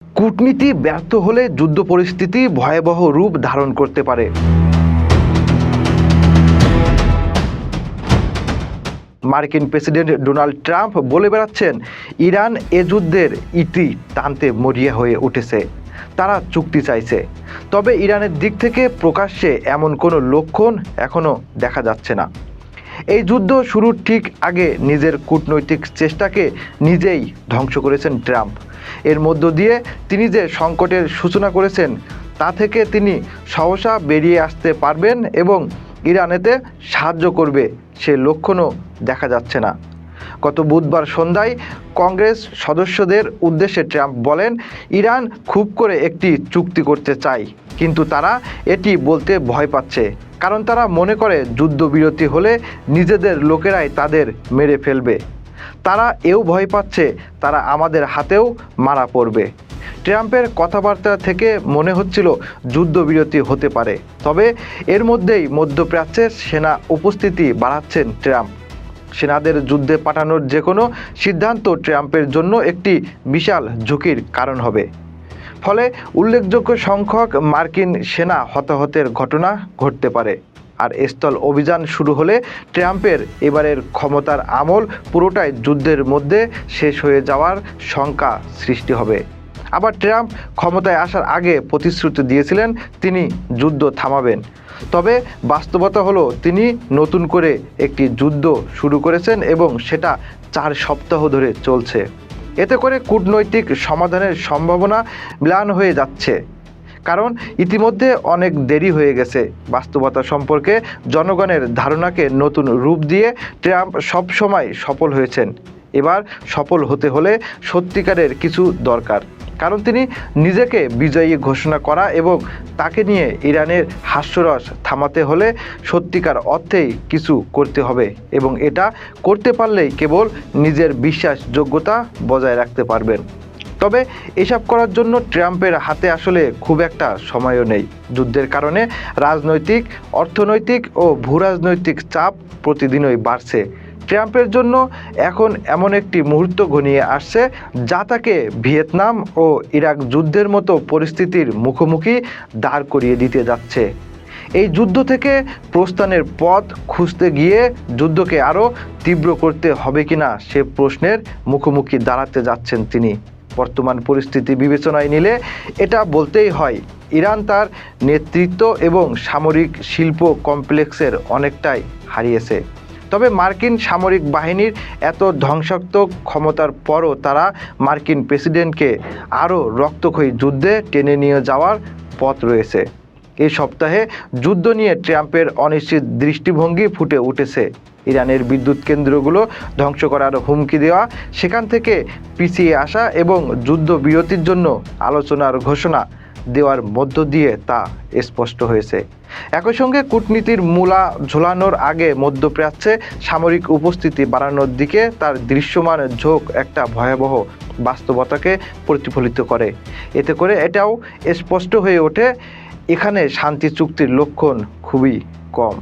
কূটনীতি ব্যর্থ হলে যুদ্ধ পরিস্থিতি ভয়াবহ রূপ ধারণ করতে পারে। মার্কিন প্রেসিডেন্ট ডোনাল্ড ট্রাম্প বলে বেড়াচ্ছেন, ইরান এ যুদ্ধের ইতি টানতে মরিয়া হয়ে উঠেছে, তারা চুক্তি চাইছে। তবে ইরানের দিক থেকে প্রকাশ্যে এমন কোনো লক্ষণ এখনও দেখা যাচ্ছে না। এই যুদ্ধ শুরুর ঠিক আগে নিজের কূটনৈতিক চেষ্টাকে নিজেই ধ্বংস করেছেন ট্রাম্প। এর মধ্য দিয়ে তিনি যে সংকটের সূচনা করেছেন তা থেকে তিনি সহসা বেরিয়ে আসতে পারবেন এবং ইরানেতে সাহায্য করবে সে লক্ষণও দেখা যাচ্ছে না। গত বুধবার সন্ধ্যায় কংগ্রেস সদস্যদের উদ্দেশ্যে ট্রাম্প বলেন, ইরান খুব করে একটি চুক্তি করতে চায়, কিন্তু তারা এটি বলতে ভয় পাচ্ছে, কারণ তারা মনে করে যুদ্ধবিরতি হলে নিজেদের লোকেরাই তাদের মেরে ফেলবে। তারা এও ভয় পাচ্ছে তারা আমাদের হাতেও মারা পড়বে। ট্রাম্পের কথাবার্তা থেকে মনে হচ্ছিল যুদ্ধবিরতি হতে পারে, তবে এর মধ্যেই মধ্যপ্রাচ্যের সেনা উপস্থিতি বাড়াচ্ছেন ট্রাম্প। সেনাদের যুদ্ধে পাঠানোর যে কোনো সিদ্ধান্ত ট্রাম্পের জন্য একটি বিশাল ঝুঁকির কারণ হবে। ফলে উল্লেখযোগ্য সংখ্যক মার্কিন সেনা হতাহতের ঘটনা ঘটতে পারে। আর স্থল অভিযান শুরু হলে ট্রাম্পের এবারের ক্ষমতার আমল পুরোটাই যুদ্ধের মধ্যে শেষ হয়ে যাওয়ার শঙ্কা সৃষ্টি হবে। আবার ট্রাম্প ক্ষমতায় আসার আগে প্রতিশ্রুতি দিয়েছিলেন তিনি যুদ্ধ থামাবেন, তবে বাস্তবতা হলো তিনি নতুন করে একটি যুদ্ধ শুরু করেছেন এবং সেটা 4 সপ্তাহ ধরে চলছে। এতে করে কূটনৈতিক সমাধানের সম্ভাবনা ম্লান হয়ে যাচ্ছে, কারণ ইতিমধ্যে অনেক দেরি হয়ে গেছে। বাস্তবতা সম্পর্কে জনগণের ধারণাকে নতুন রূপ দিয়ে ট্রাম্প সবসময় সফল হয়েছেন। এবার সফল হতে হলে সত্যিকারের কিছু দরকার, কারণ তিনি নিজেকে বিজয়ী ঘোষণা করা এবং তাকে নিয়ে ইরানের হাস্যরস থামাতে হলে সত্যিকার অর্থেই কিছু করতে হবে এবং এটা করতে পারলেই কেবল নিজের বিশ্বাসযোগ্যতা বজায় রাখতে পারবেন। তবে এসব করার জন্য ট্রাম্পের হাতে আসলে খুব একটা সময়ও নেই। যুদ্ধের কারণে রাজনৈতিক, অর্থনৈতিক ও ভূরাজনৈতিক চাপ প্রতিদিনই বাড়ছে। ট্রাম্পের জন্য এখন এমন একটি মুহূর্ত ঘনিয়ে আসছে যা তাকে ভিয়েতনাম ও ইরাক যুদ্ধের মতো পরিস্থিতির মুখোমুখি দাঁড় করিয়ে দিতে যাচ্ছে। এই যুদ্ধ থেকে প্রস্থানের পথ খুঁজতে গিয়ে যুদ্ধকে আরও তীব্র করতে হবে কিনা সে প্রশ্নের মুখোমুখি দাঁড়াতে যাচ্ছেন তিনি। বর্তমান পরিস্থিতি বিবেচনায় নিলে এটা বলতেই হয়, ইরান তার নেতৃত্ব এবং সামরিক শিল্প কমপ্লেক্সের অনেকটাই হারিয়েছে। তবে মার্কিন সামরিক বাহিনীর এত ধ্বংসাত্মক ক্ষমতার পরও তারা মার্কিন প্রেসিডেন্টকে আরও রক্তক্ষয়ী যুদ্ধে টেনে নিয়ে যাওয়ার পথ রয়েছে। এই সপ্তাহে যুদ্ধ নিয়ে ট্রাম্পের অনিশ্চিত দৃষ্টিভঙ্গি ফুটে উঠেছে। ইরানের বিদ্যুৎ কেন্দ্রগুলো ধ্বংস করার হুমকি দেওয়া, সেখান থেকে পিছিয়ে আসা এবং যুদ্ধবিরতির জন্য আলোচনার ঘোষণা দেওয়ার মধ্য দিয়ে তা স্পষ্ট হয়েছে। একই সঙ্গে কূটনীতির মূলা ঝোলানোর আগে মধ্যপ্রাচ্যে সামরিক উপস্থিতি বাড়ানোর দিকে তার দৃশ্যমান ঝোঁক একটা ভয়াবহ বাস্তবতাকে প্রতিফলিত করে। এতে করে এটাও স্পষ্ট হয়ে ওঠে এখানে শান্তি চুক্তির লক্ষণ খুবই কম।